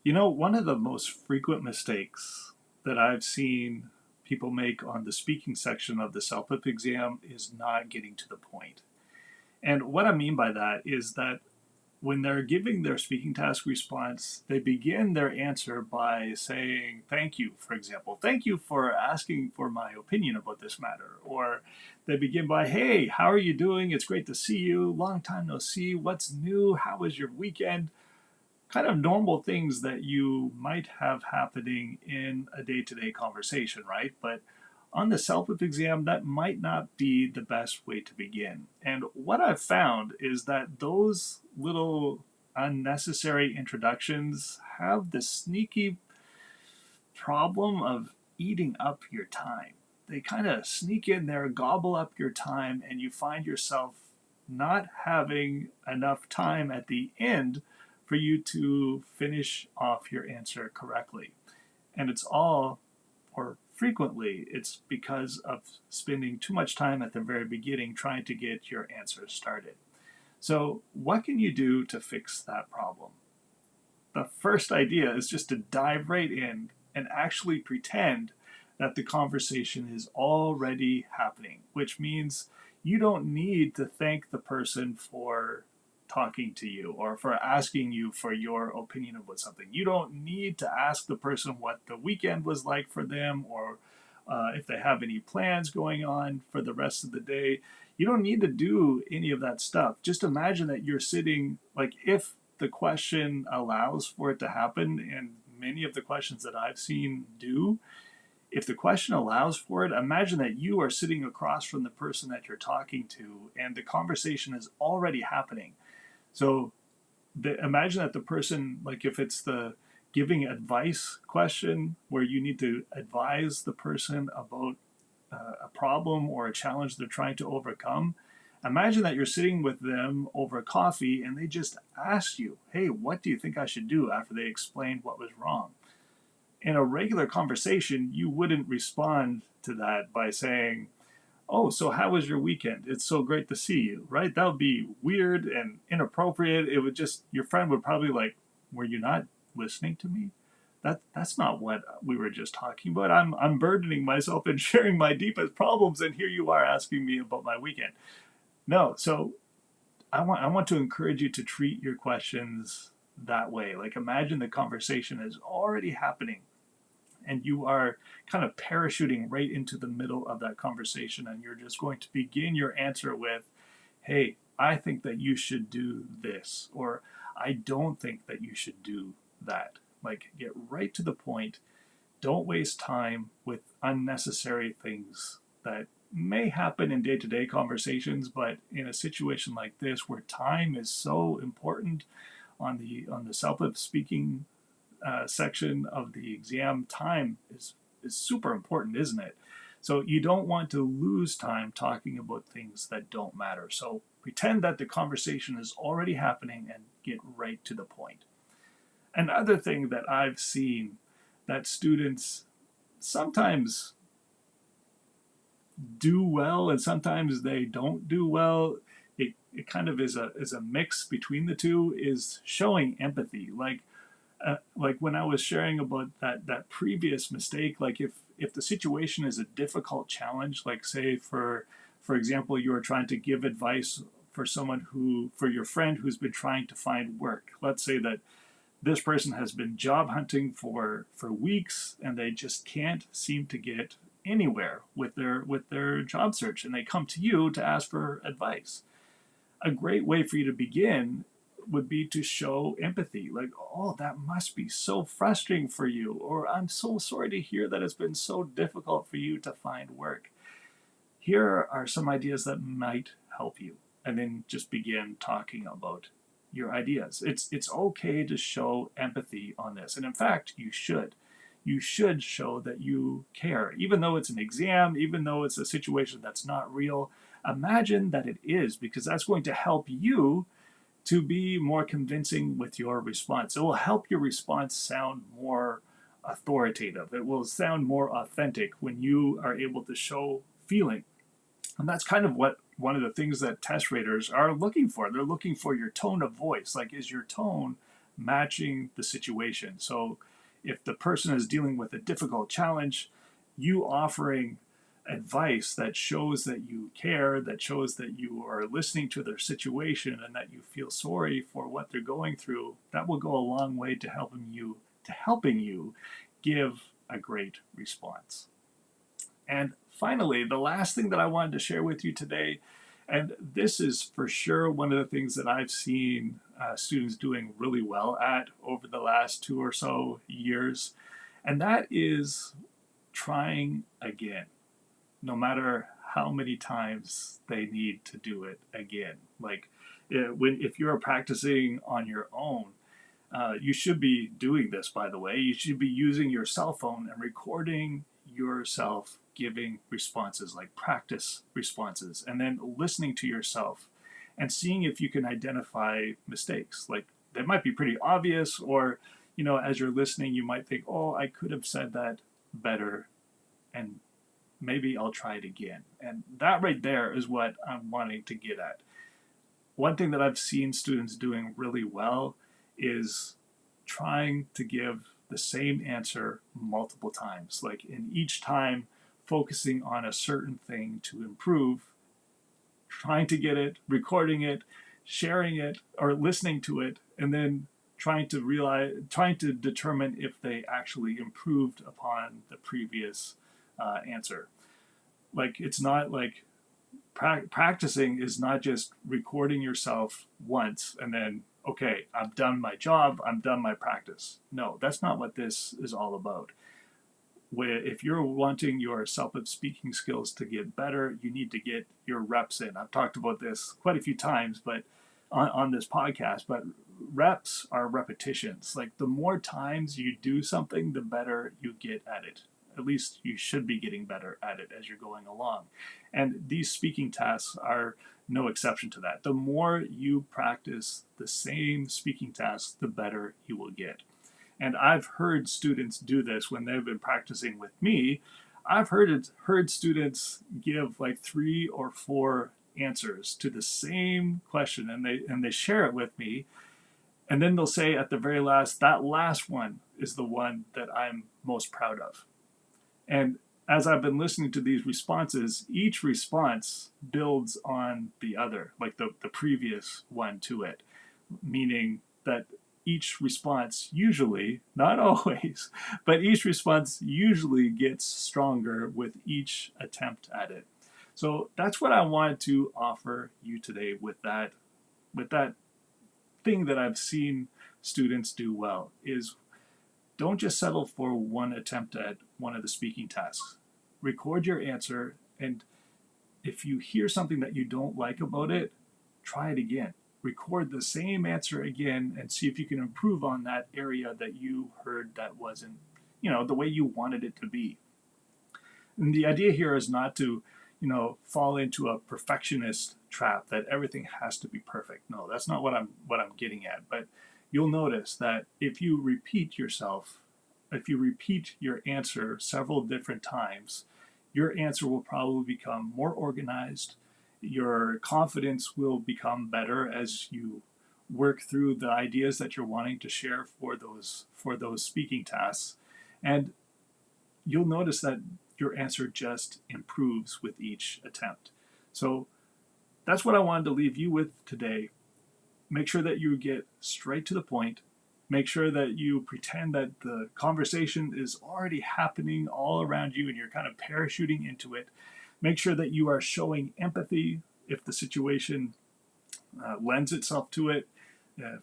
One of the most frequent mistakes that I've seen people make on the speaking section of the CELPIP exam is not getting to the point. And what I mean by that is that when they're giving their speaking task response, they begin their answer by saying, thank you, for example. Thank you for asking for my opinion about this matter. Or they begin by, hey, how are you doing? It's great to see you. Long time no see. What's new? How was your weekend? Kind of normal things that you might have happening in a day-to-day conversation, right? But on the CELPIP exam, that might not be the best way to begin. And what I've found is that those little unnecessary introductions have the sneaky problem of eating up your time. They kind of sneak in there, gobble up your time, and you find yourself not having enough time at the end for you to finish off your answer correctly. And it's all, or frequently, it's because of spending too much time at the very beginning trying to get your answer started. So, what can you do to fix that problem? The first idea is just to dive right in and actually pretend that the conversation is already happening, which means you don't need to thank the person for talking to you or for asking you for your opinion about something. You don't need to ask the person what the weekend was like for them or if they have any plans going on for the rest of the day. You don't need to do any of that stuff. Just imagine that you're sitting, like, if the question allows for it to happen, and many of the questions that I've seen do, if the question allows for it, imagine that you are sitting across from the person that you're talking to and the conversation is already happening. So imagine that the person, like if it's the giving advice question where you need to advise the person about a problem or a challenge they're trying to overcome, imagine that you're sitting with them over coffee and they just asked you, hey, what do you think I should do after they explained what was wrong? In a regular conversation, you wouldn't respond to that by saying, oh, so how was your weekend? It's so great to see you, right? That would be weird and inappropriate. It would just, your friend would probably like, were you not listening to me? That's not what we were just talking about. I'm burdening myself and sharing my deepest problems, and here you are asking me about my weekend. No, so I want to encourage you to treat your questions that way. Like imagine the conversation is already happening and you are kind of parachuting right into the middle of that conversation and you're just going to begin your answer with, hey, I think that you should do this, or I don't think that you should do that. Like, get right to the point. Don't waste time with unnecessary things that may happen in day-to-day conversations, but in a situation like this where time is so important on the CELPIP speaking section of the exam, time is super important, isn't it? So you don't want to lose time talking about things that don't matter. So pretend that the conversation is already happening and get right to the point. Another thing that I've seen that students sometimes do well and sometimes they don't do well, it kind of is a mix between the two, is showing empathy. Like when I was sharing about that previous mistake, like if the situation is a difficult challenge, like say for example, you are trying to give advice for someone for your friend who's been trying to find work. Let's say that this person has been job hunting for weeks and they just can't seem to get anywhere with their job search, and they come to you to ask for advice. A great way for you to begin would be to show empathy, like, oh, that must be so frustrating for you, or I'm so sorry to hear that it's been so difficult for you to find work. Here are some ideas that might help you, and then just begin talking about your ideas. It's okay to show empathy on this, and in fact, you should show that you care, even though it's an exam, even though it's a situation that's not real. Imagine that it is, because that's going to help you to be more convincing with your response. It will help your response sound more authoritative. It will sound more authentic when you are able to show feeling. And that's kind of what one of the things that test raters are looking for. They're looking for your tone of voice. Like, is your tone matching the situation. So if the person is dealing with a difficult challenge, you offering advice that shows that you care, that shows that you are listening to their situation and that you feel sorry for what they're going through, that will go a long way to helping you give a great response. And finally, the last thing that I wanted to share with you today, and this is for sure one of the things that I've seen students doing really well at over the last 2 or so years, and that is trying again, no matter how many times they need to do it again. Like if you're practicing on your own, you should be doing this, by the way. You should be using your cell phone and recording yourself giving responses, like practice responses, and then listening to yourself and seeing if you can identify mistakes. Like they might be pretty obvious, or, as you're listening, you might think, oh, I could have said that better, and maybe I'll try it again. And that right there is what I'm wanting to get at. One thing that I've seen students doing really well is trying to give the same answer multiple times, like in each time focusing on a certain thing to improve, trying to get it, recording it, sharing it, or listening to it, and then trying to determine if they actually improved upon the previous answer. Like it's not like practicing is not just recording yourself once and then, okay, I've done my job, I'm done my practice. No, that's not what this is all about. If you're wanting your CELPIP speaking skills to get better, you need to get your reps in. I've talked about this quite a few times, but on this podcast, but reps are repetitions. Like the more times you do something, the better you get at it. At least you should be getting better at it as you're going along. And these speaking tasks are no exception to that. The more you practice the same speaking tasks, the better you will get. And I've heard students do this when they've been practicing with me. I've heard students give like 3 or 4 answers to the same question, and they share it with me. And then they'll say at the very last, that last one is the one that I'm most proud of. And as I've been listening to these responses, each response builds on the other, like the previous one to it, meaning that each response usually, not always, but each response usually gets stronger with each attempt at it. So that's what I wanted to offer you today with that thing that I've seen students do well is don't just settle for one attempt at one of the speaking tasks. Record your answer, and if you hear something that you don't like about it, try it again. Record the same answer again and see if you can improve on that area that you heard that wasn't, the way you wanted it to be. And the idea here is not to, fall into a perfectionist trap that everything has to be perfect. No, that's not what I'm getting at. But you'll notice that if you repeat your answer several different times, your answer will probably become more organized. Your confidence will become better as you work through the ideas that you're wanting to share for those speaking tasks. And you'll notice that your answer just improves with each attempt. So that's what I wanted to leave you with today. Make sure that you get straight to the point. Make sure that you pretend that the conversation is already happening all around you and you're kind of parachuting into it. Make sure that you are showing empathy if the situation lends itself to it.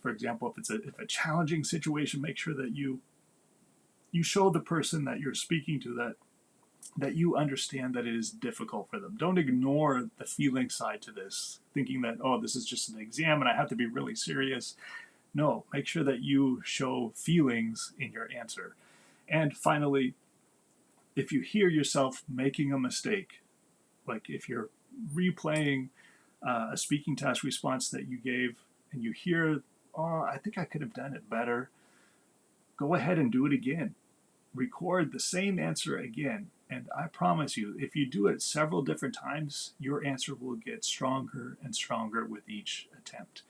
For example, if a challenging situation, make sure that you show the person that you're speaking to that you understand that it is difficult for them. Don't ignore the feeling side to this, thinking that, oh, this is just an exam and I have to be really serious. No, make sure that you show feelings in your answer. And finally, if you hear yourself making a mistake, like if you're replaying a speaking task response that you gave and you hear, oh, I think I could have done it better, go ahead and do it again. Record the same answer again. And I promise you, if you do it several different times, your answer will get stronger and stronger with each attempt.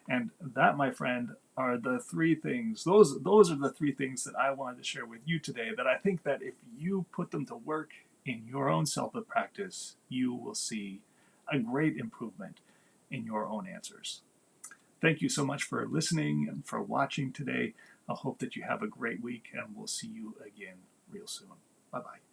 And that, my friend, are the three things. Those are the three things that I wanted to share with you today, that I think that if you put them to work in your own CELPIP practice, you will see a great improvement in your own answers. Thank you so much for listening and for watching today. I hope that you have a great week, and we'll see you again real soon. Bye-bye.